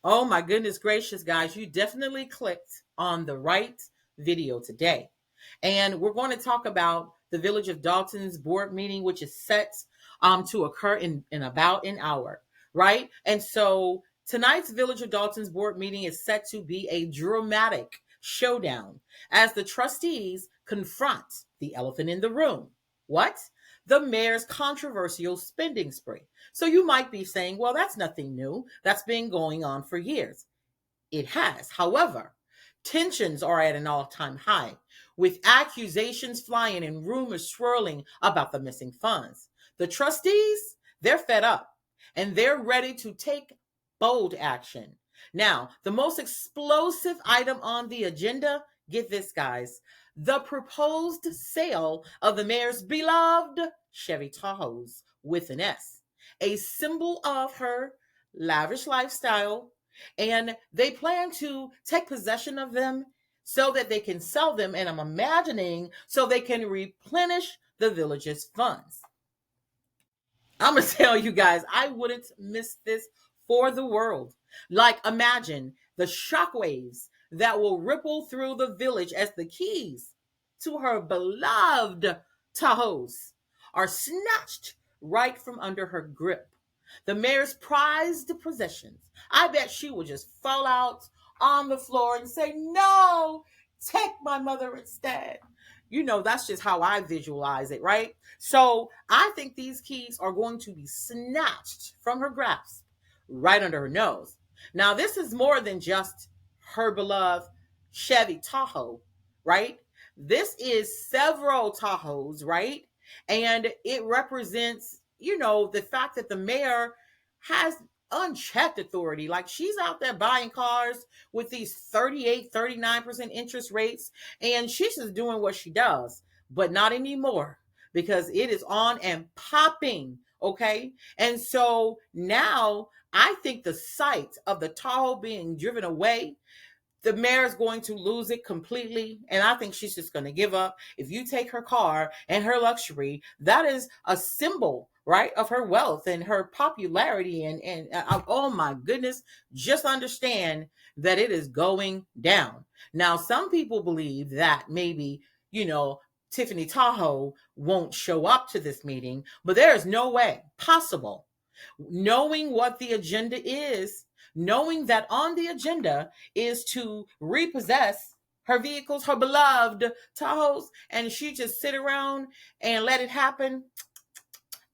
Oh my goodness gracious, guys. You definitely clicked on the right video today. And we're going to talk about the Village of Dolton's board meeting, which is set to occur in about an hour, right? And so tonight's Village of Dolton's board meeting is set to be a dramatic showdown as the trustees confront the elephant in the room. What? The mayor's controversial spending spree. So you might be saying, well, that's nothing new. That's been going on for years. It has. However, tensions are at an all time high, with accusations flying and rumors swirling about the missing funds. The trustees, they're fed up and they're ready to take bold action. Now, the most explosive item on the agenda, get this, guys, the proposed sale of the mayor's beloved Chevy Tahoes with an S, a symbol of her lavish lifestyle, and they plan to take possession of them so that they can sell them. And I'm imagining so they can replenish the village's funds. I'm going to tell you guys, I wouldn't miss this for the world. Like, imagine the shockwaves that will ripple through the village as the keys to her beloved Tahoes are snatched right from under her grip. The mayor's prized possessions. I bet she will just fall out on the floor and say, no, take my mother instead. You know, that's just how I visualize it, right? So I think these keys are going to be snatched from her grasp right under her nose. Now, this is more than just her beloved Chevy Tahoe, right? This is several Tahoes, right? And it represents, the fact that the mayor has unchecked authority. Like, she's out there buying cars with these 38, 39% interest rates, and she's just doing what she does, but not anymore because it is on and popping. Okay. And so now I think the sight of the Tahoe being driven away, the mayor's going to lose it completely. And I think she's just going to give up. If you take her car and her luxury, that is a symbol, right, of her wealth and her popularity. And oh my goodness, just understand that it is going down. Now, some people believe that maybe, Tiffany Tahoe won't show up to this meeting, but there is no way possible, knowing what the agenda is, knowing that on the agenda is to repossess her vehicles, her beloved Tahoes, and she just sit around and let it happen.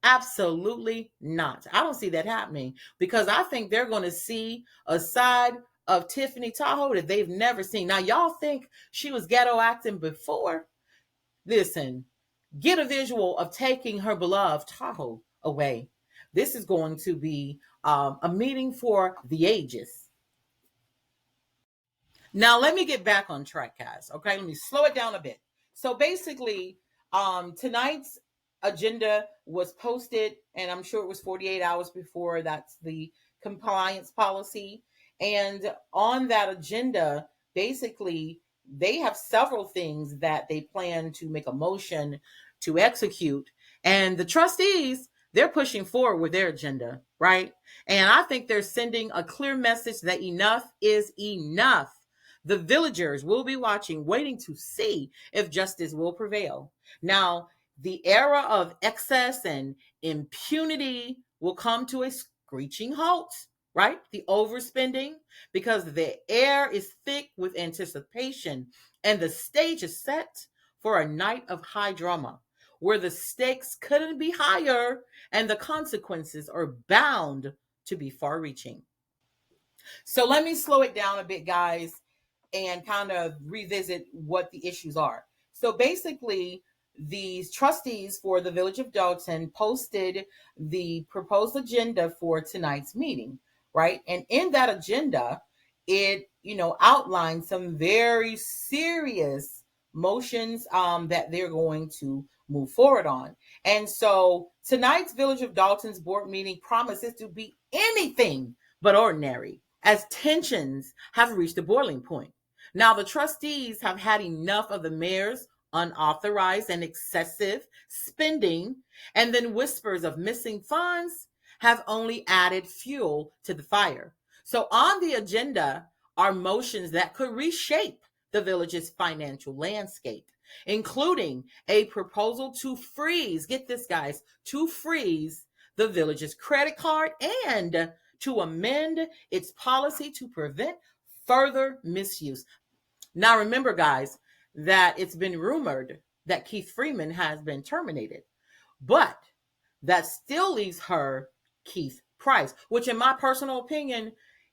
Absolutely not. I don't see that happening because I think they're going to see a side of Tiffany Tahoe that they've never seen. Now, y'all think she was ghetto acting before? Listen, get a visual of taking her beloved Tahoe away. This is going to be a meeting for the ages. Now, let me get back on track, guys. Okay, let me slow it down a bit. So basically, tonight's agenda was posted, and I'm sure it was 48 hours before. That's the compliance policy. And on that agenda, basically, they have several things that they plan to make a motion to execute. And the trustees, they're pushing forward with their agenda, right? And I think they're sending a clear message that enough is enough. The villagers will be watching, waiting to see if justice will prevail. Now, the era of excess and impunity will come to a screeching halt, right? The overspending, because the air is thick with anticipation and the stage is set for a night of high drama where the stakes couldn't be higher and the consequences are bound to be far reaching. So let me slow it down a bit, guys, and kind of revisit what the issues are. So basically, these trustees for the Village of Dolton posted the proposed agenda for tonight's meeting, right? And in that agenda, it, outlines some very serious motions that they're going to move forward on. And so tonight's Village of Dolton's board meeting promises to be anything but ordinary, as tensions have reached a boiling point. Now, the trustees have had enough of the mayor's unauthorized and excessive spending, and then whispers of missing funds have only added fuel to the fire. So on the agenda are motions that could reshape the village's financial landscape, including a proposal to freeze, get this guys, to freeze the village's credit card and to amend its policy to prevent further misuse. Now, remember, guys, that it's been rumored that Keith Freeman has been terminated, but that still leaves her Keith Price, which, in my personal opinion,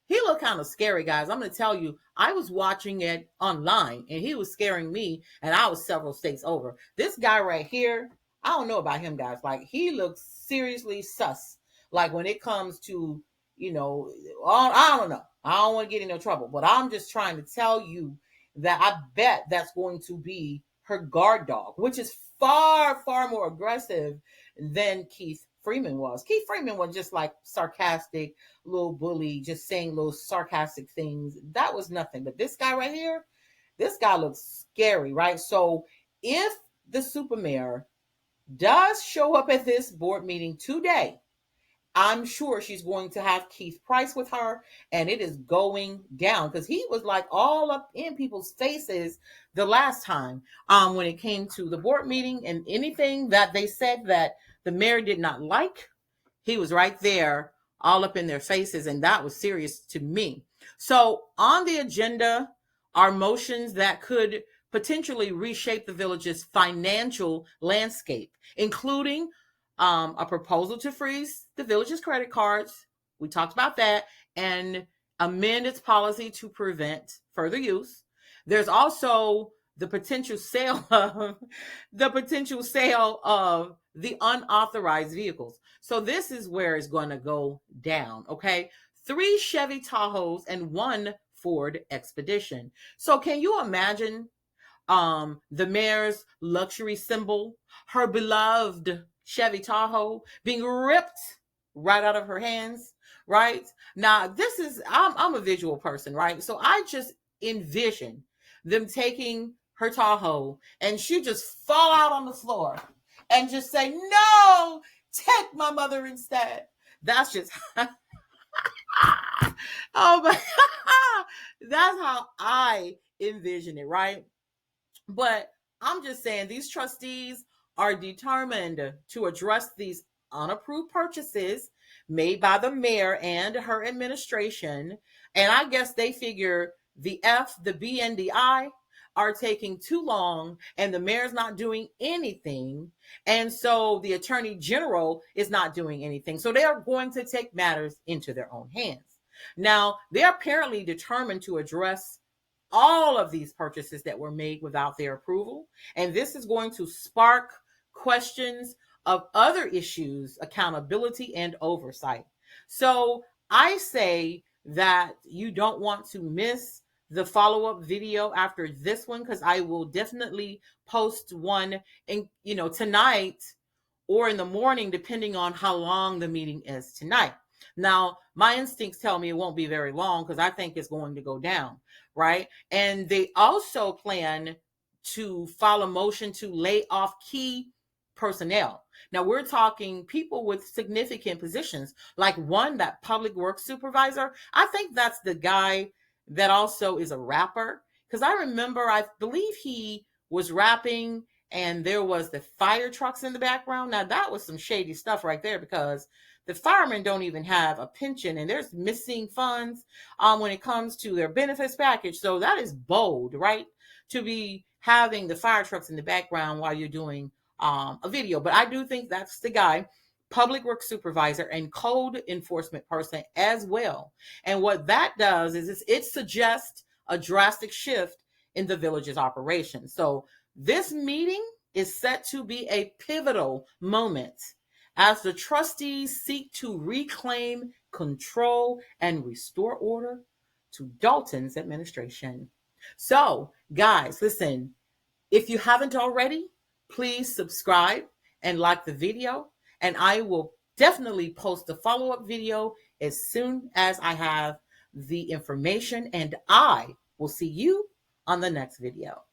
he looked kind of scary, guys. I'm going to tell you, I was watching it online and he was scaring me, and I was several states over. This guy right here, I don't know about him, guys. Like, he looks seriously sus. Like, when it comes to, I don't know. I don't want to get in no trouble, but I'm just trying to tell you that I bet that's going to be her guard dog, which is far, far more aggressive than Keith Freeman was. Keith Freeman was just like sarcastic, little bully, just saying little sarcastic things. That was nothing. But this guy right here, this guy looks scary, right? So if the super mayor does show up at this board meeting today, I'm sure she's going to have Keith Price with her, and it is going down because he was like all up in people's faces the last time when it came to the board meeting, and anything that they said that the mayor did not like, he was right there all up in their faces, and that was serious to me. So on the agenda are motions that could potentially reshape the village's financial landscape, including a proposal to freeze the village's credit cards. We talked about that, and amend its policy to prevent further use. There's also the potential sale of the unauthorized vehicles. So this is where it's going to go down. Okay, 3 Chevy Tahoes and 1 Ford Expedition. So can you imagine the mayor's luxury symbol, her beloved Chevy Tahoe, being ripped right out of her hands, right? Now, I'm a visual person, right? So I just envision them taking her Tahoe and she just fall out on the floor and just say, no, take my mother instead. That's just, oh my, that's how I envision it, right? But I'm just saying these trustees are determined to address these unapproved purchases made by the mayor and her administration. And I guess they figure the F, the B, and the I are taking too long, and the mayor's not doing anything. And so the attorney general is not doing anything. So they are going to take matters into their own hands. Now, they're apparently determined to address all of these purchases that were made without their approval. And this is going to spark questions of other issues, accountability and oversight. So I say that you don't want to miss the follow-up video after this one, because I will definitely post one tonight or in the morning, depending on how long the meeting is tonight. Now, my instincts tell me it won't be very long because I think it's going to go down, right? And they also plan to file a motion to lay off key personnel. Now, we're talking people with significant positions, like that public works supervisor. I think that's the guy that also is a rapper, because I believe he was rapping and there was the fire trucks in the background. Now, that was some shady stuff right there, because the firemen don't even have a pension, and there's missing funds when it comes to their benefits package. So that is bold, right? To be having the fire trucks in the background while you're doing a video. But I do think that's the guy, public works supervisor and code enforcement person as well. And what that does is it suggests a drastic shift in the village's operations. So this meeting is set to be a pivotal moment as the trustees seek to reclaim control and restore order to Dolton's administration. So, guys, listen, if you haven't already, please subscribe and like the video, and I will definitely post a follow-up video as soon as I have the information, and I will see you on the next video.